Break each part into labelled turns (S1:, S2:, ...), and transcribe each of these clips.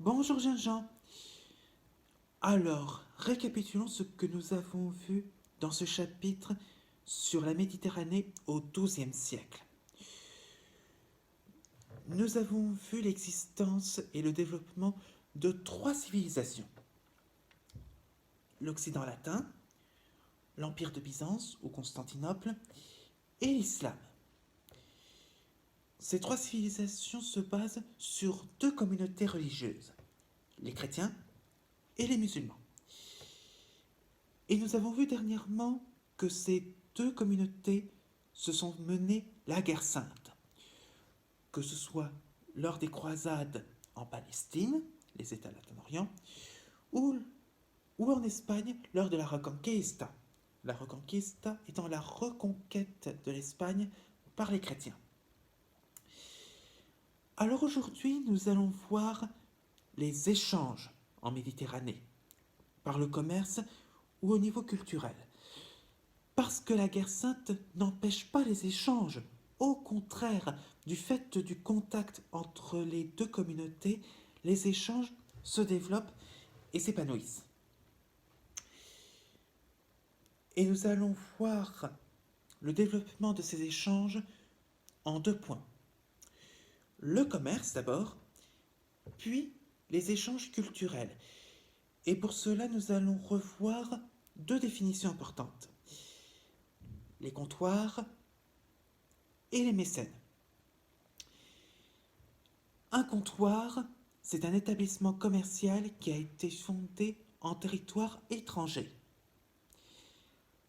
S1: Bonjour Jean-Jean. Alors, récapitulons ce que nous avons vu dans ce chapitre sur la Méditerranée au XIIe siècle. Nous avons vu l'existence et le développement de trois civilisations. L'Occident latin, l'Empire de Byzance ou Constantinople et l'Islam. Ces trois civilisations se basent sur deux communautés religieuses, les chrétiens et les musulmans. Et nous avons vu dernièrement que ces deux communautés se sont menées la guerre sainte, que ce soit lors des croisades en Palestine, les États latino-orient, ou, ou en Espagne lors de la Reconquista. La Reconquista étant la reconquête de l'Espagne par les chrétiens. Alors aujourd'hui, nous allons voir les échanges en Méditerranée, par le commerce ou au niveau culturel. Parce que la guerre sainte n'empêche pas les échanges. Au contraire, du fait du contact entre les deux communautés, les échanges se développent et s'épanouissent. Et nous allons voir le développement de ces échanges en deux points. Le commerce d'abord, puis les échanges culturels. Et pour cela, nous allons revoir deux définitions importantes. Les comptoirs et les mécènes. Un comptoir, c'est un établissement commercial qui a été fondé en territoire étranger.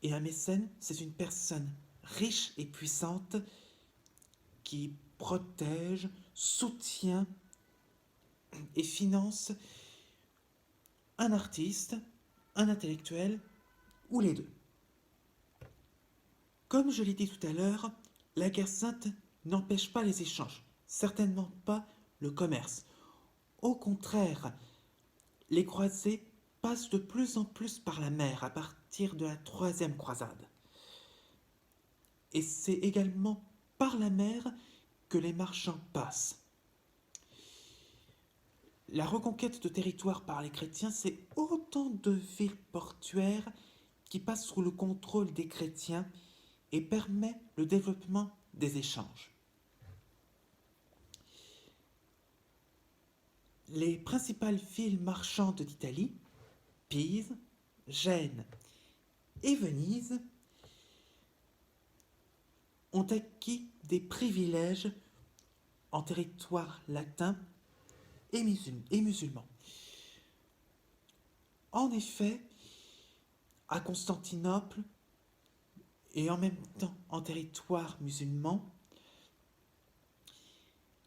S1: Et un mécène, c'est une personne riche et puissante qui protège, soutient et finance un artiste, un intellectuel ou les deux. Comme je l'ai dit tout à l'heure, la guerre sainte n'empêche pas les échanges, certainement pas le commerce. Au contraire, les croisés passent de plus en plus par la mer à partir de la troisième croisade. Et c'est également par la mer que les marchands passent. La reconquête de territoire par les chrétiens, c'est autant de villes portuaires qui passent sous le contrôle des chrétiens et permet le développement des échanges. Les principales villes marchandes d'Italie, Pise, Gênes et Venise, ont acquis des privilèges en territoire latin et musulman. En effet, à Constantinople et en même temps en territoire musulman,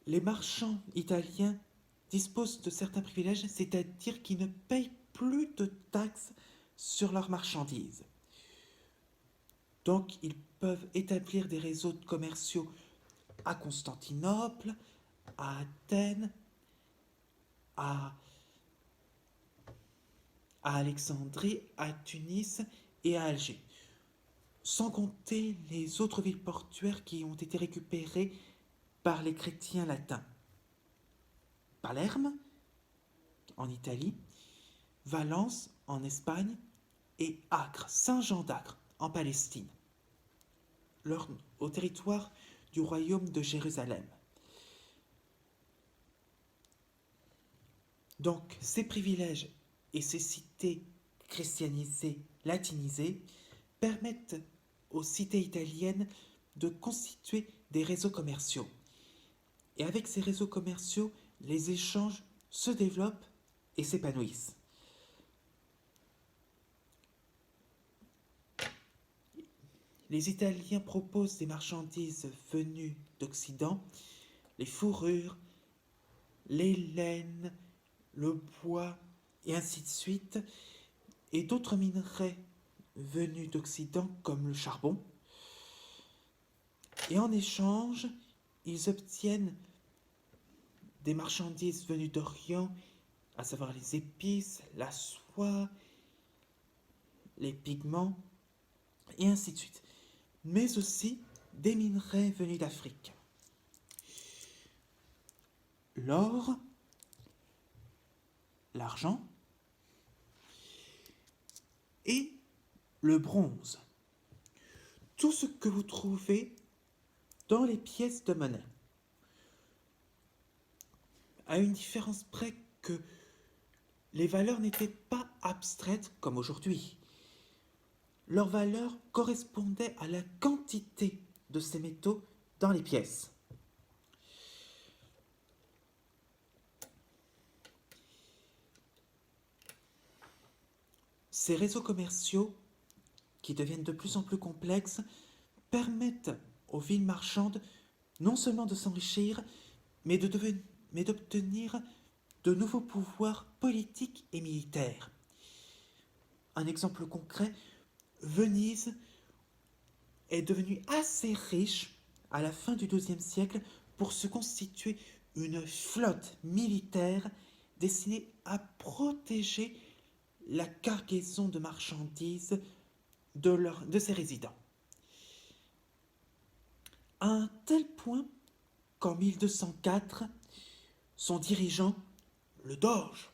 S1: les marchands italiens disposent de certains privilèges, c'est-à-dire qu'ils ne payent plus de taxes sur leurs marchandises. Donc, ils peuvent établir des réseaux commerciaux à Constantinople, à Athènes, à Alexandrie, à Tunis et à Alger. Sans compter les autres villes portuaires qui ont été récupérées par les chrétiens latins. Palerme, en Italie, Valence, en Espagne, et Acre, Saint-Jean d'Acre, en Palestine, au territoire du royaume de Jérusalem. Donc, ces privilèges et ces cités christianisées, latinisées, permettent aux cités italiennes de constituer des réseaux commerciaux. Et avec ces réseaux commerciaux, les échanges se développent et s'épanouissent. Les Italiens proposent des marchandises venues d'Occident, les fourrures, les laines, le bois et ainsi de suite, et d'autres minerais venus d'Occident comme le charbon. Et en échange, ils obtiennent des marchandises venues d'Orient, à savoir les épices, la soie, les pigments, et ainsi de suite. Mais aussi des minerais venus d'Afrique. L'or, l'argent et le bronze. Tout ce que vous trouvez dans les pièces de monnaie. À une différence près que les valeurs n'étaient pas abstraites comme aujourd'hui. Leurs valeurs correspondaient à la quantité de ces métaux dans les pièces. Ces réseaux commerciaux, qui deviennent de plus en plus complexes, permettent aux villes marchandes non seulement de s'enrichir, mais d'obtenir de nouveaux pouvoirs politiques et militaires. Un exemple concret, Venise est devenue assez riche à la fin du XIIe siècle pour se constituer une flotte militaire destinée à protéger la cargaison de marchandises de ses résidents. À un tel point qu'en 1204, son dirigeant, le doge,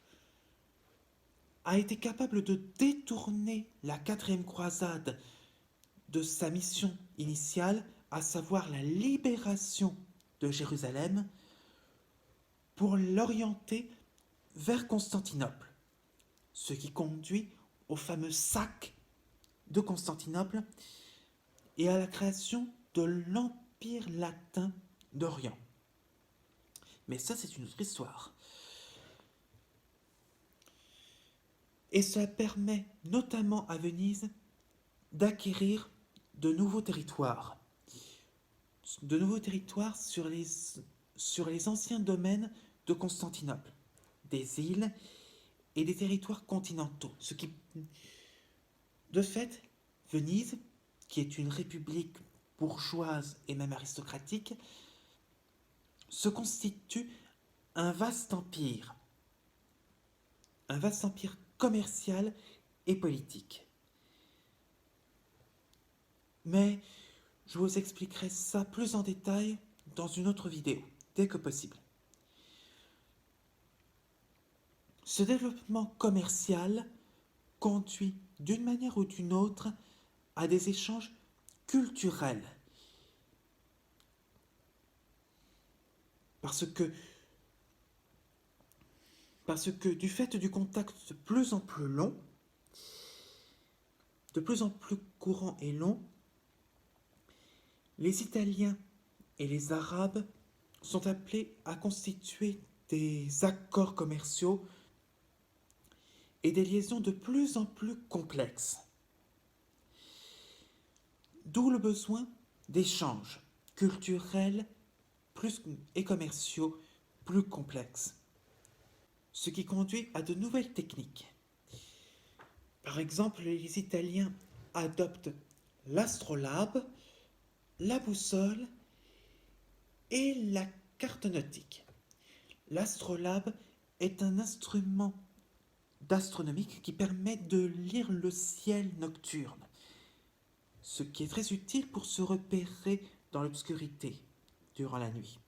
S1: a été capable de détourner la quatrième croisade de sa mission initiale, à savoir la libération de Jérusalem, pour l'orienter vers Constantinople, ce qui conduit au fameux sac de Constantinople et à la création de l'Empire latin d'Orient. Mais ça, c'est une autre histoire. Et ça permet notamment à Venise d'acquérir de nouveaux territoires sur les anciens domaines de Constantinople, des îles et des territoires continentaux. Ce qui, de fait, Venise, qui est une république bourgeoise et même aristocratique, se constitue un vaste empire commercial et politique. Mais je vous expliquerai ça plus en détail dans une autre vidéo, dès que possible. Ce développement commercial conduit d'une manière ou d'une autre à des échanges culturels. Parce que du fait du contact de plus en plus long, de plus en plus courant et long, les Italiens et les Arabes sont appelés à constituer des accords commerciaux et des liaisons de plus en plus complexes. D'où le besoin d'échanges culturels et commerciaux plus complexes, ce qui conduit à de nouvelles techniques. Par exemple, les Italiens adoptent l'astrolabe, la boussole et la carte nautique. L'astrolabe est un instrument d'astronomique qui permet de lire le ciel nocturne, ce qui est très utile pour se repérer dans l'obscurité durant la nuit.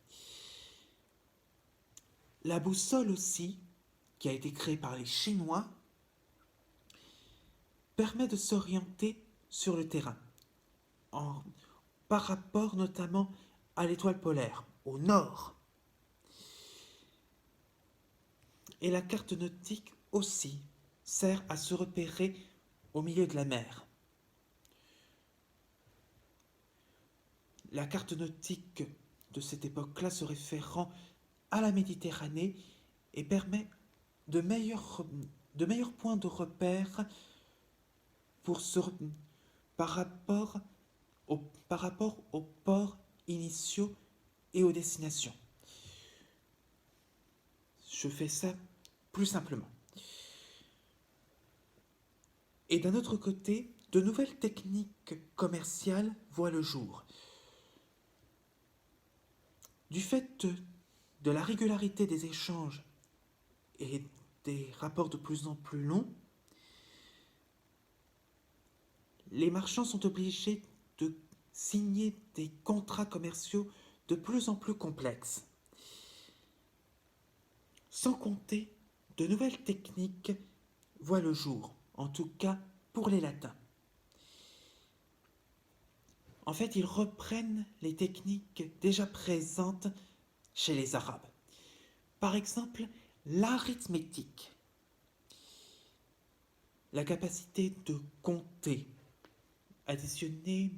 S1: La boussole aussi, qui a été créée par les Chinois, permet de s'orienter sur le terrain, par rapport notamment à l'étoile polaire, au nord. Et la carte nautique aussi sert à se repérer au milieu de la mer. La carte nautique de cette époque-là se référant à la Méditerranée et permet de meilleurs points de repère par rapport aux ports initiaux et aux destinations. Je fais ça plus simplement. Et d'un autre côté, de nouvelles techniques commerciales voient le jour. Du fait de la régularité des échanges et des rapports de plus en plus longs, les marchands sont obligés de signer des contrats commerciaux de plus en plus complexes. Sans compter de nouvelles techniques voient le jour, en tout cas pour les latins. En fait, ils reprennent les techniques déjà présentes chez les Arabes. Par exemple, l'arithmétique, la capacité de compter, additionner,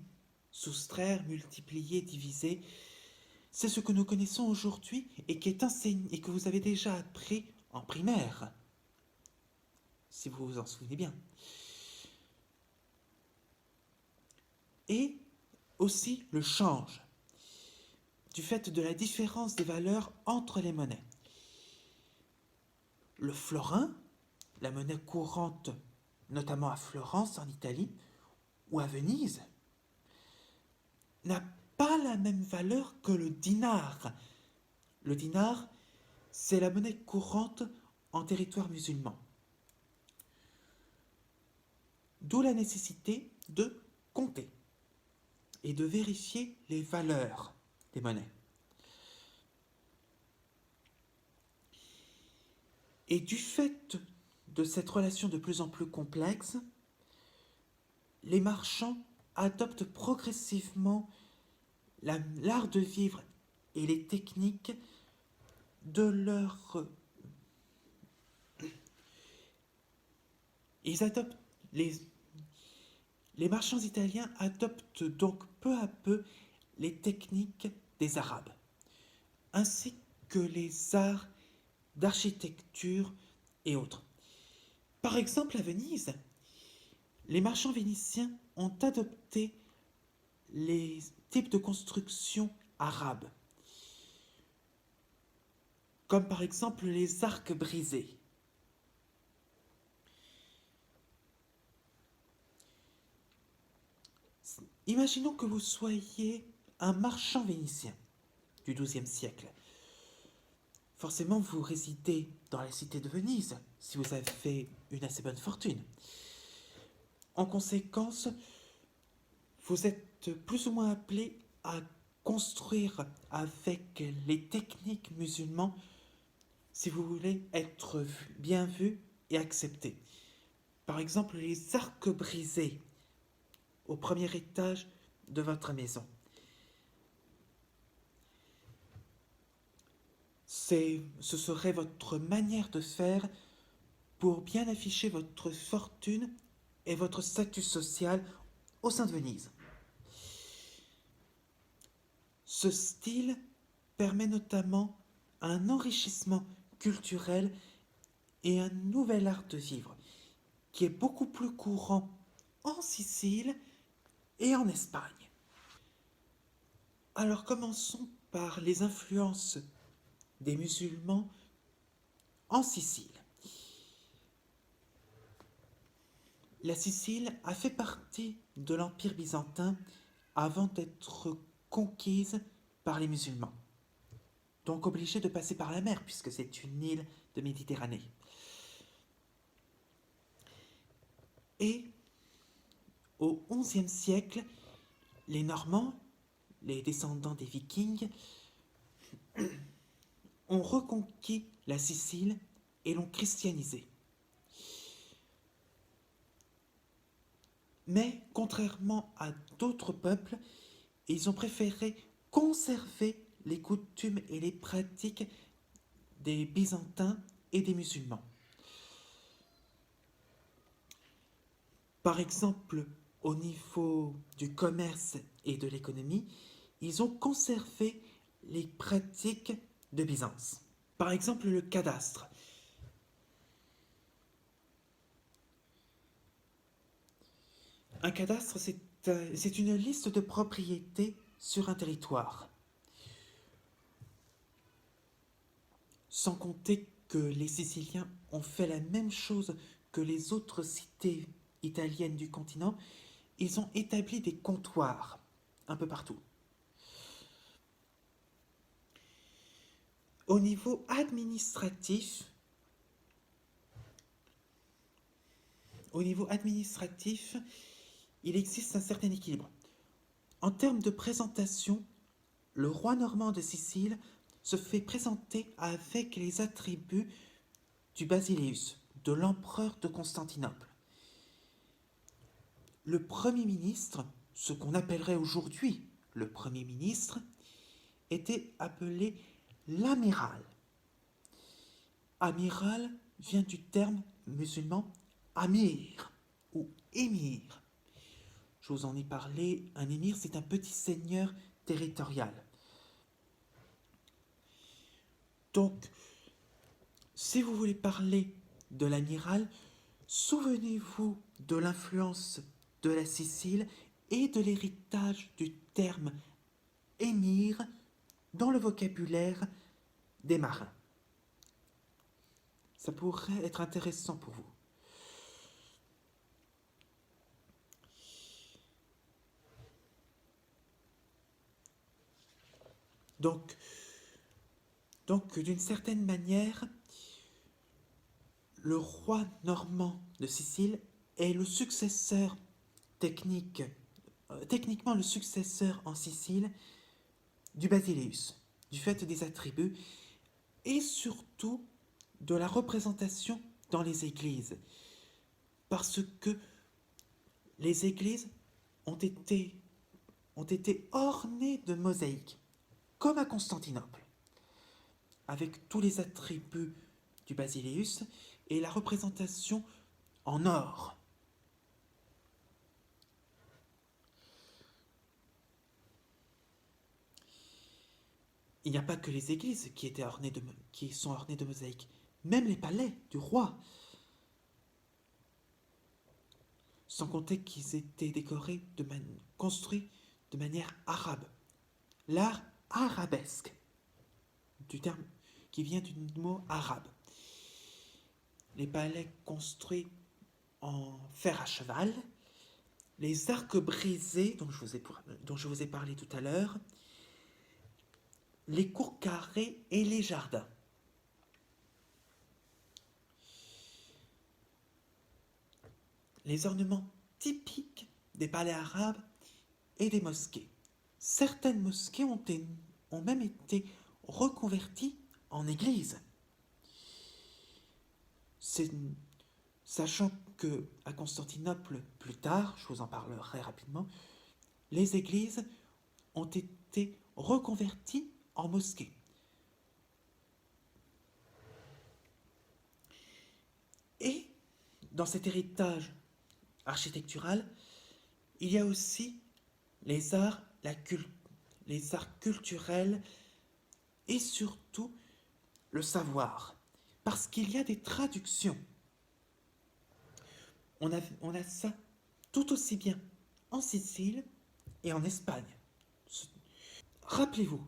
S1: soustraire, multiplier, diviser, c'est ce que nous connaissons aujourd'hui et qui est enseigné et que vous avez déjà appris en primaire, si vous vous en souvenez bien. Et aussi le change, du fait de la différence des valeurs entre les monnaies. Le florin, la monnaie courante, notamment à Florence en Italie, ou à Venise, n'a pas la même valeur que le dinar. Le dinar, c'est la monnaie courante en territoire musulman. D'où la nécessité de compter et de vérifier les valeurs des monnaies. Et du fait de cette relation de plus en plus complexe, les marchands adoptent progressivement l'art de vivre et les techniques de leur... Les marchands italiens adoptent donc peu à peu les techniques des Arabes, ainsi que les arts d'architecture et autres. Par exemple, à Venise, les marchands vénitiens ont adopté les types de construction arabes, comme par exemple les arcs brisés. Imaginons que vous soyez un marchand vénitien du XIIe siècle. Forcément, vous résidez dans la cité de Venise, si vous avez fait une assez bonne fortune. En conséquence, vous êtes plus ou moins appelé à construire avec les techniques musulmanes si vous voulez être bien vu et accepté. Par exemple, les arcs brisés au premier étage de votre maison. Ce serait votre manière de faire pour bien afficher votre fortune et votre statut social au sein de Venise. Ce style permet notamment un enrichissement culturel et un nouvel art de vivre qui est beaucoup plus courant en Sicile et en Espagne. Alors commençons par les influences des musulmans en Sicile. La Sicile a fait partie de l'Empire byzantin avant d'être conquise par les musulmans, donc obligée de passer par la mer puisque c'est une île de Méditerranée. Et au XIe siècle, les Normands, les descendants des Vikings, ont reconquis la Sicile et l'ont christianisée. Mais contrairement à d'autres peuples, ils ont préféré conserver les coutumes et les pratiques des Byzantins et des musulmans. Par exemple, au niveau du commerce et de l'économie, ils ont conservé les pratiques de Byzance. Par exemple, le cadastre. Un cadastre, c'est une liste de propriétés sur un territoire. Sans compter que les Siciliens ont fait la même chose que les autres cités italiennes du continent, ils ont établi des comptoirs un peu partout. Au niveau administratif, il existe un certain équilibre. En termes de présentation, le roi normand de Sicile se fait présenter avec les attributs du Basileus, de l'empereur de Constantinople. Le Premier ministre, ce qu'on appellerait aujourd'hui le Premier ministre, était appelé l'amiral. Amiral vient du terme musulman amir ou émir. Je vous en ai parlé, un émir c'est un petit seigneur territorial. Donc, si vous voulez parler de l'amiral, souvenez-vous de l'influence de la Sicile et de l'héritage du terme émir dans le vocabulaire des marins. Ça pourrait être intéressant pour vous. Donc d'une certaine manière, le roi normand de Sicile est le successeur techniquement le successeur en Sicile du Basileus, du fait des attributs et surtout de la représentation dans les églises. Parce que les églises ont été ornées de mosaïques, comme à Constantinople, avec tous les attributs du Basileus et la représentation en or. Il n'y a pas que les églises qui sont ornées de mosaïques, même les palais du roi. Sans compter qu'ils étaient construits de manière arabe. L'art arabesque, du terme qui vient du mot arabe. Les palais construits en fer à cheval, les arcs brisés dont je vous ai parlé tout à l'heure, les cours carrés et les jardins. Les ornements typiques des palais arabes et des mosquées. Certaines mosquées ont même été reconverties en églises. Sachant que à Constantinople, plus tard, je vous en parlerai rapidement, les églises ont été reconverties en mosquées. Et dans cet héritage architectural, il y a aussi les arts, les arts culturels et surtout le savoir. Parce qu'il y a des traductions. On a ça tout aussi bien en Sicile et en Espagne. Rappelez-vous,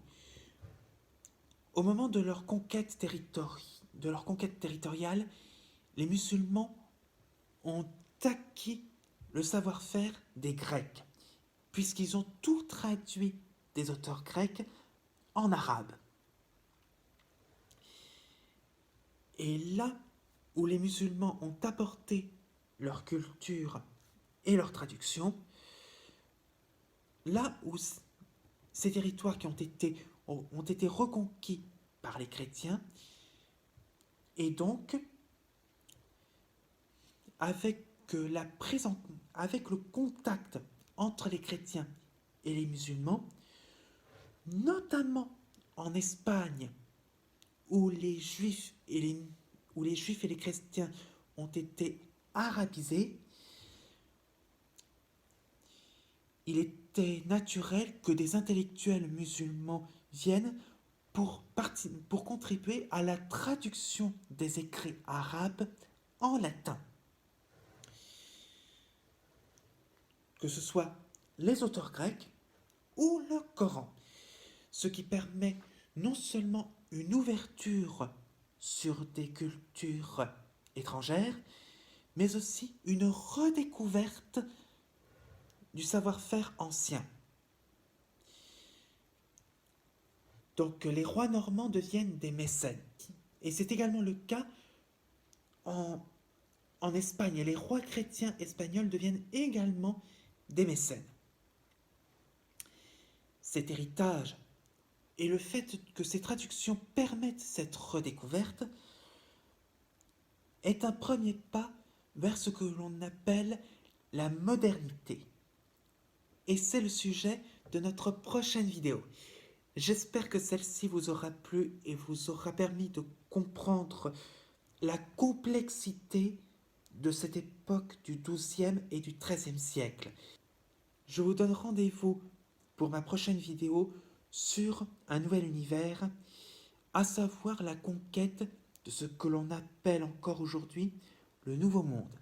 S1: au moment de leur conquête territoriale, les musulmans ont acquis le savoir-faire des Grecs, puisqu'ils ont tout traduit des auteurs grecs en arabe. Et là où les musulmans ont apporté leur culture et leur traduction, là où ces territoires qui ont été reconquis par les chrétiens, et donc avec le contact entre les chrétiens et les musulmans, notamment en Espagne, où les juifs et les chrétiens ont été arabisés, il était naturel que des intellectuels musulmans viennent pour contribuer à la traduction des écrits arabes en latin. Que ce soit les auteurs grecs ou le Coran, ce qui permet non seulement une ouverture sur des cultures étrangères, mais aussi une redécouverte du savoir-faire ancien. Donc les rois normands deviennent des mécènes. Et c'est également le cas en Espagne. Et les rois chrétiens espagnols deviennent également des mécènes. Cet héritage et le fait que ces traductions permettent cette redécouverte est un premier pas vers ce que l'on appelle la modernité. Et c'est le sujet de notre prochaine vidéo. J'espère que celle-ci vous aura plu et vous aura permis de comprendre la complexité de cette époque du XIIe et du XIIIe siècle. Je vous donne rendez-vous pour ma prochaine vidéo sur un nouvel univers, à savoir la conquête de ce que l'on appelle encore aujourd'hui le Nouveau Monde.